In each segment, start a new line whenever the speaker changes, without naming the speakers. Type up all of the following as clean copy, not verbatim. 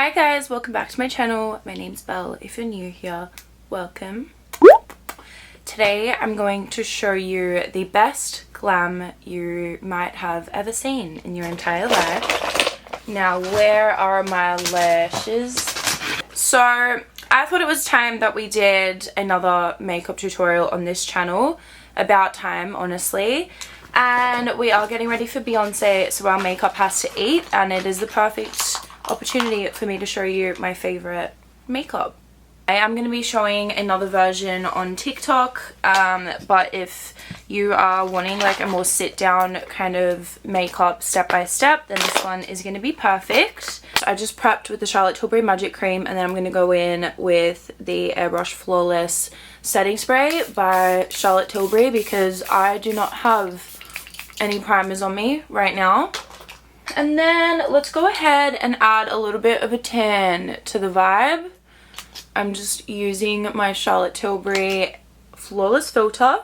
Hi guys, welcome back to my channel. My name's Belle. If you're new here, welcome. Today I'm going to show you the best glam you might have ever seen in your entire life. Now, where are my lashes? So I thought it was time that we did another makeup tutorial on this channel. About time, honestly. And we are getting ready for Beyonce, so our makeup has to eat, and it is the perfect opportunity for me to show you my favorite makeup. I am going to be showing another version on TikTok, but if you are wanting like a more sit down kind of makeup step by step, then this one is going to be perfect. I just prepped with the Charlotte Tilbury Magic Cream, and then I'm going to go in with the Airbrush Flawless Setting Spray by Charlotte Tilbury because I do not have any primers on me right now. And then let's go ahead and add a little bit of a tan to the vibe. I'm just using my Charlotte Tilbury Flawless Filter.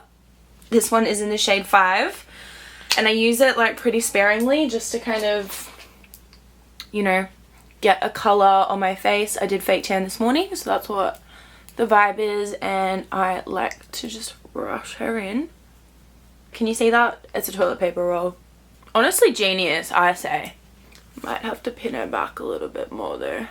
This one is in the shade 5. And I use it like pretty sparingly just to kind of, you know, get a color on my face. I did fake tan this morning, so that's what the vibe is. And I like to just brush her in. Can you see that? It's a toilet paper roll. Honestly, genius, I say. Might have to pin her back a little bit more though.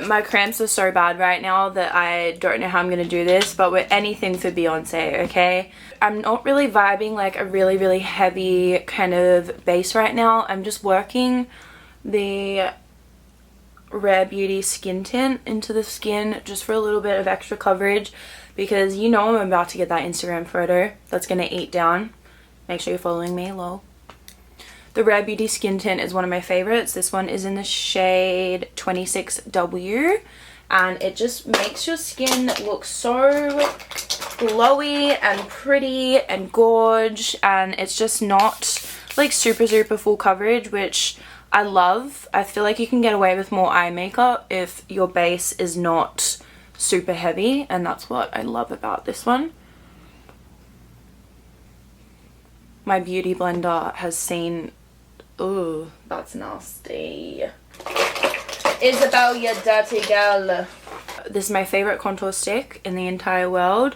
My cramps are so bad right now that I don't know how I'm going to do this, but we're anything for Beyonce, okay? I'm not really vibing like a really heavy kind of base right now. I'm just working the Rare Beauty skin tint into the skin just for a little bit of extra coverage, because you know I'm about to get that Instagram photo that's going to eat down. Make sure you're following me, lol. The Rare Beauty skin tint is one of my favorites. This one is in the shade 26W, and it just makes your skin look so glowy and pretty and gorge, and it's just not like super full coverage, which I love. I feel like you can get away with more eye makeup if your base is not super heavy, and that's what I love about this one. My beauty blender has seen... Ooh, that's nasty. Isabel, you dirty girl. This is my favorite contour stick in the entire world.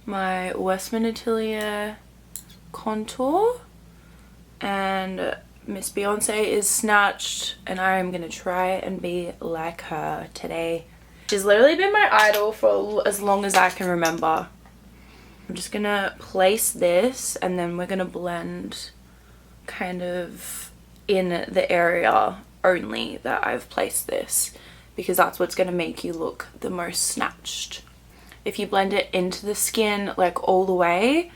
My Westman Atelier contour. And Miss Beyonce is snatched, and I am going to try and be like her today. She's literally been my idol for as long as I can remember. I'm just going to place this, and then we're going to blend kind of in the area only that I've placed this, because that's what's going to make you look the most snatched. If you blend it into the skin like all the way,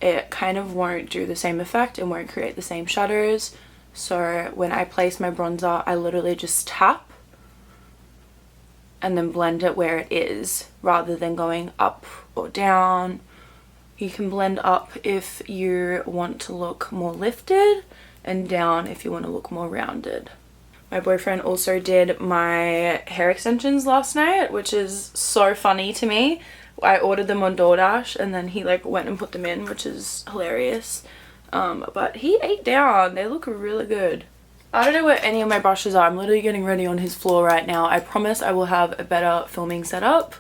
it kind of won't do the same effect and won't create the same shadows. So when I place my bronzer, I literally just tap and then blend it where it is rather than going up or down. You can blend up if you want to look more lifted, and down if you want to look more rounded. My boyfriend also did my hair extensions last night, which is so funny to me. I ordered them on DoorDash, and then he like went and put them in, which is hilarious. But he ate down. They look really good. I don't know where any of my brushes are. I'm literally getting ready on his floor right now. I promise I will have a better filming setup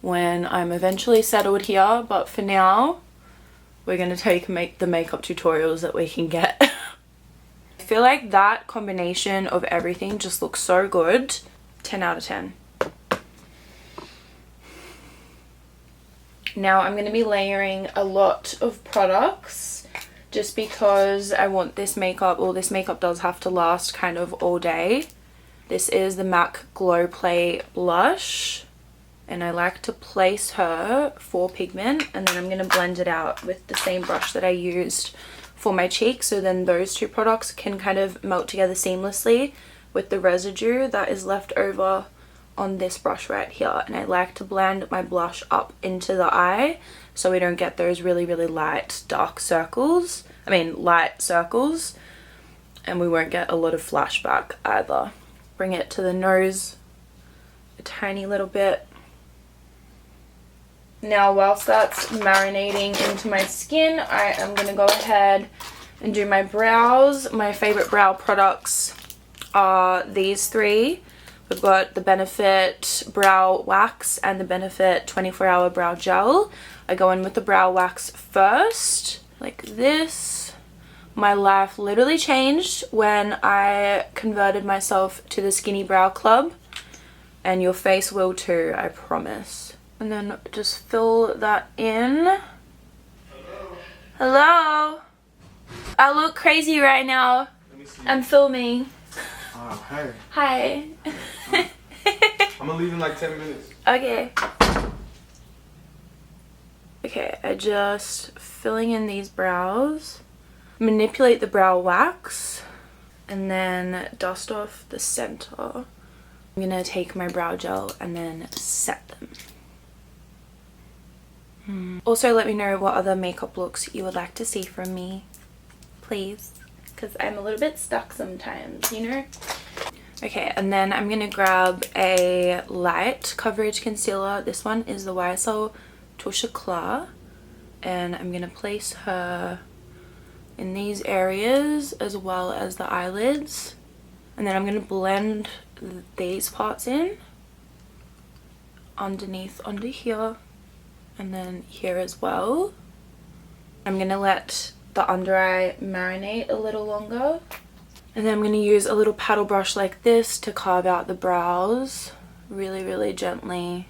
when I'm eventually settled here, but for now we're going to take the makeup tutorials that we can get. I feel like that combination of everything just looks so good. 10 out of 10. Now I'm going to be layering a lot of products just because I want this makeup, or this makeup does have to last kind of all day. This is the MAC Glow Play Blush, and I like to place her for pigment, and then I'm going to blend it out with the same brush that I used for my cheeks, so then those two products can kind of melt together seamlessly with the residue that is left over on this brush right here. And I like to blend my blush up into the eye so we don't get those really light dark circles, light circles, and we won't get a lot of flashback either. Bring it to the nose a tiny little bit. Now, whilst that's marinating into my skin, I am going to go ahead and do my brows. My favorite brow products are these three. We've got the Benefit Brow Wax and the Benefit 24-Hour Brow Gel. I go in with the brow wax first, like this. My life literally changed when I converted myself to the Skinny Brow Club, and your face will too, I promise. And then just fill that in.
Hello.
Hello. I look crazy right now.
Let me see.
I'm filming.
Hey.
Hi.
I'm gonna leave in like 10 minutes.
Okay. Okay, I just filling in these brows. Manipulate the brow wax and then dust off the center. I'm gonna take my brow gel and then set them. Also, let me know what other makeup looks you would like to see from me, please, because I'm a little bit stuck sometimes, you know. Okay, and then I'm gonna grab a light coverage concealer. This one is the YSL Touche Eclat, and I'm gonna place her in these areas as well as the eyelids, and then I'm gonna blend these parts in underneath, under here, and then here as well. I'm gonna let the under eye marinate a little longer, and then I'm gonna use a little paddle brush like this to carve out the brows really gently.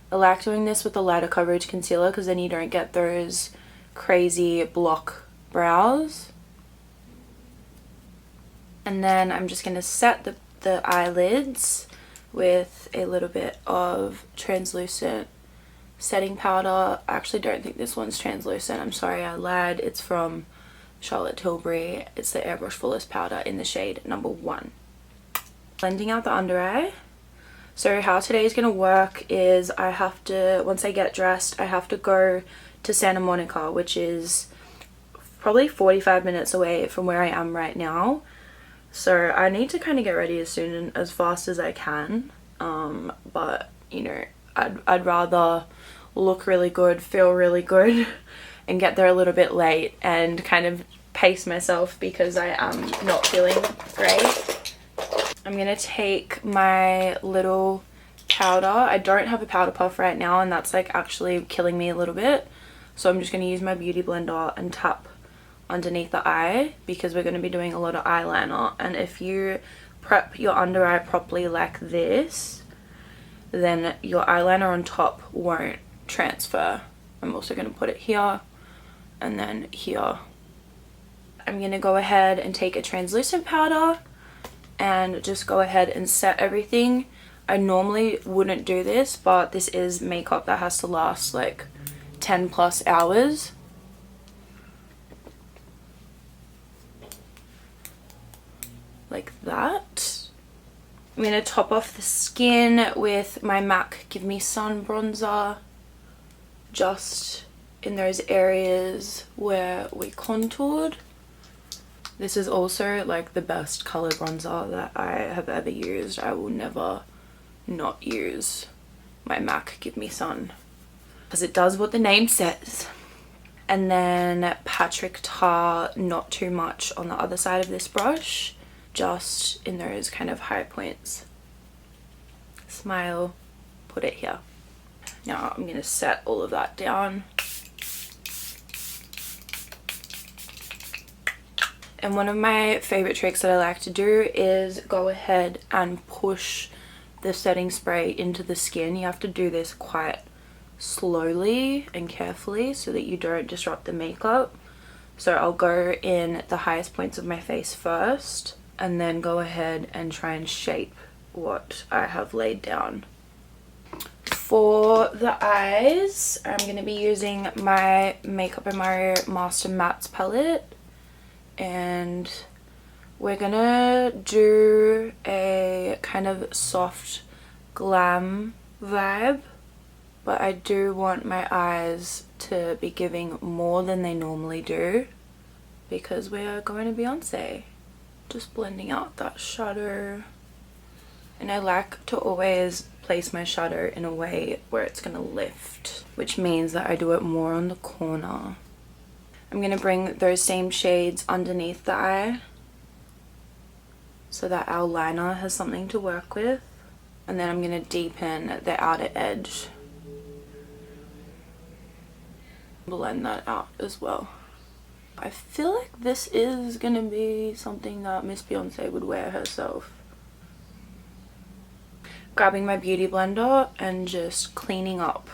I like doing this with the lighter coverage concealer because then you don't get those crazy block brows. And then I'm just going to set the eyelids with a little bit of translucent setting powder. I actually don't think this one's translucent. I'm sorry, I lied. It's from Charlotte Tilbury. It's the Airbrush Flawless Powder in the shade number 1. Blending out the under eye. So how today is going to work is I have to, once I get dressed, I have to go to Santa Monica, which is probably 45 minutes away from where I am right now. So I need to kind of get ready as soon and as fast as I can. But, you know, I'd rather look really good, feel really good, and get there a little bit late and kind of pace myself because I am not feeling great. I'm going to take my little powder. I don't have a powder puff right now, and that's like actually killing me a little bit. So I'm just going to use my beauty blender and tap underneath the eye because we're going to be doing a lot of eyeliner. And if you prep your under eye properly like this, then your eyeliner on top won't transfer. I'm also going to put it here and then here. I'm going to go ahead and take a translucent powder and just go ahead and set everything. I normally wouldn't do this, but this is makeup that has to last like 10 plus hours. Like that. I'm going to top off the skin with my MAC Give Me Sun bronzer, just in those areas where we contoured. This is also like the best color bronzer that I have ever used. I will never not use my MAC Give Me Sun because it does what the name says. And then Patrick Tar, not too much on the other side of this brush, just in those kind of high points. Smile, put it here. Now I'm going to set all of that down. And one of my favorite tricks that I like to do is go ahead and push the setting spray into the skin. You have to do this quite slowly and carefully so that you don't disrupt the makeup. So I'll go in the highest points of my face first and then go ahead and try and shape what I have laid down. For the eyes, I'm going to be using my Makeup by Mario Master Mattes palette. And we're gonna do a kind of soft glam vibe, but I do want my eyes to be giving more than they normally do because we are going to Beyonce. Just blending out that shadow. And I like to always place my shadow in a way where it's gonna lift, which means that I do it more on the corner. I'm going to bring those same shades underneath the eye so that our liner has something to work with. And then I'm going to deepen the outer edge. Blend that out as well. I feel like this is going to be something that Miss Beyonce would wear herself. Grabbing my beauty blender and just cleaning up.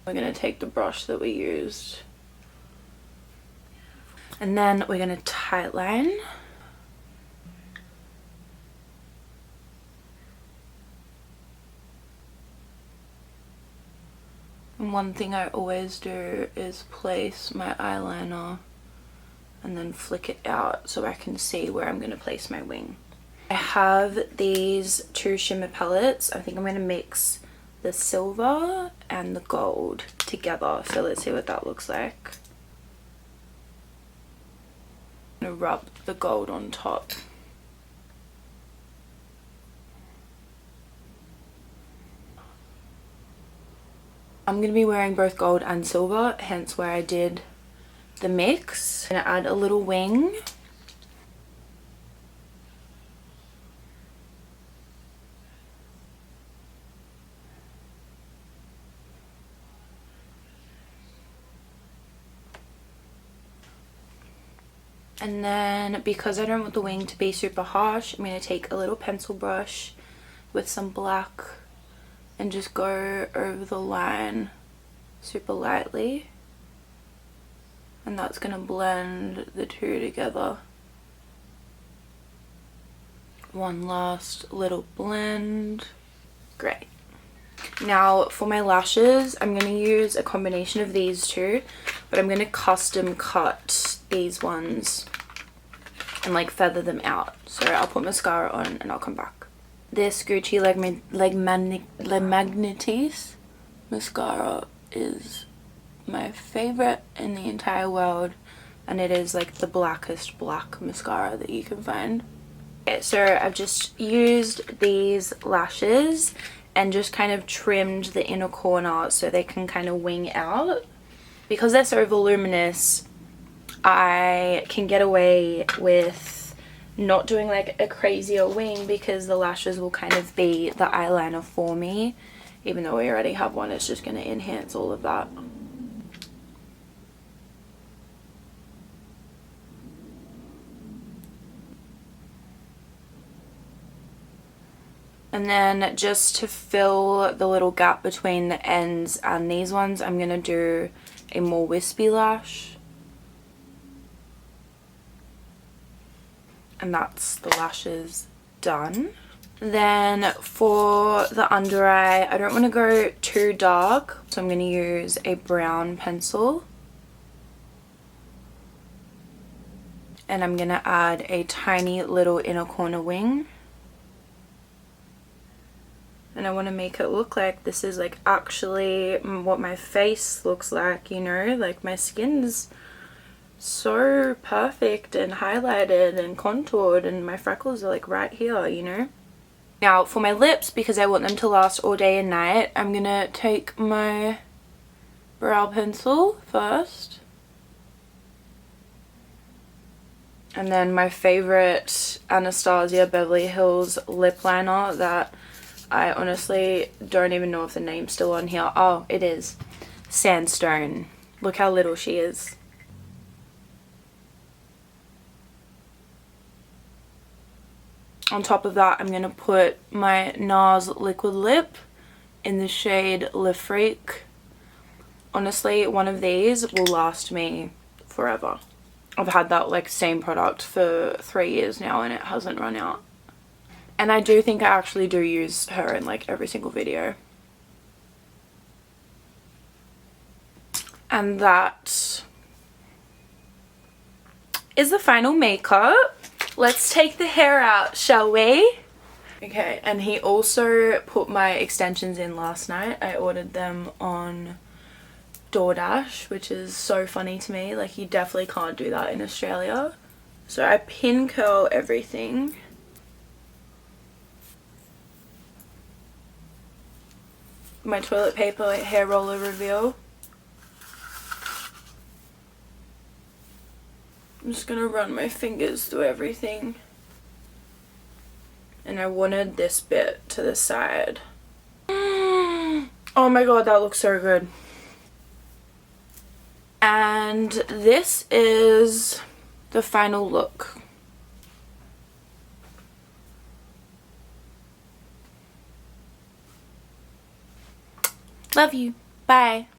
We're going to take the brush that we used. And then we're going to tightline. And one thing I always do is place my eyeliner and then flick it out so I can see where I'm going to place my wing. I have these two shimmer palettes. I think I'm going to mix the silver and the gold together. So let's see what that looks like. I'm going to rub the gold on top. I'm going to be wearing both gold and silver, hence where I did the mix. I'm going to add a little wing. And then because I don't want the wing to be super harsh, I'm going to take a little pencil brush with some black and just go over the line super lightly. And that's going to blend the two together. One last little blend. Great. Now for my lashes, I'm going to use a combination of these two, but I'm going to custom cut these ones and like feather them out. So I'll put mascara on and I'll come back. This Gucci Magnetis mascara is my favorite in the entire world, and it is like the blackest black mascara that you can find. Okay, so I've just used these lashes and just kind of trimmed the inner corner so they can kind of wing out. Because they're so voluminous, I can get away with not doing like a crazier wing because the lashes will kind of be the eyeliner for me. Even though we already have one, it's just going to enhance all of that. And then just to fill the little gap between the ends and these ones, I'm going to do a more wispy lash. And that's the lashes done. Then for the under eye, I don't want to go too dark, so I'm going to use a brown pencil. And I'm going to add a tiny little inner corner wing. And I want to make it look like this is like actually what my face looks like, you know, like my skin's so perfect and highlighted and contoured and my freckles are like right here, you know. Now for my lips, because I want them to last all day and night, I'm gonna take my brow pencil first. And then my favorite Anastasia Beverly Hills lip liner that I honestly don't even know if the name's still on here. Oh, it is. Sandstone. Look how little she is. On top of that, I'm going to put my NARS liquid lip in the shade Le Freak. Honestly, one of these will last me forever. I've had that like same product for 3 years now and it hasn't run out. And I do think I actually do use her in like every single video. And that is the final makeup. Let's take the hair out, shall we? Okay, and he also put my extensions in last night. I ordered them on DoorDash, which is so funny to me. Like, you definitely can't do that in Australia. So I pin curl everything. My toilet paper hair roller reveal. I'm just gonna run my fingers through everything and I wanted this bit to the side. Oh my god, that looks so good. And this is the final look. Love you. Bye.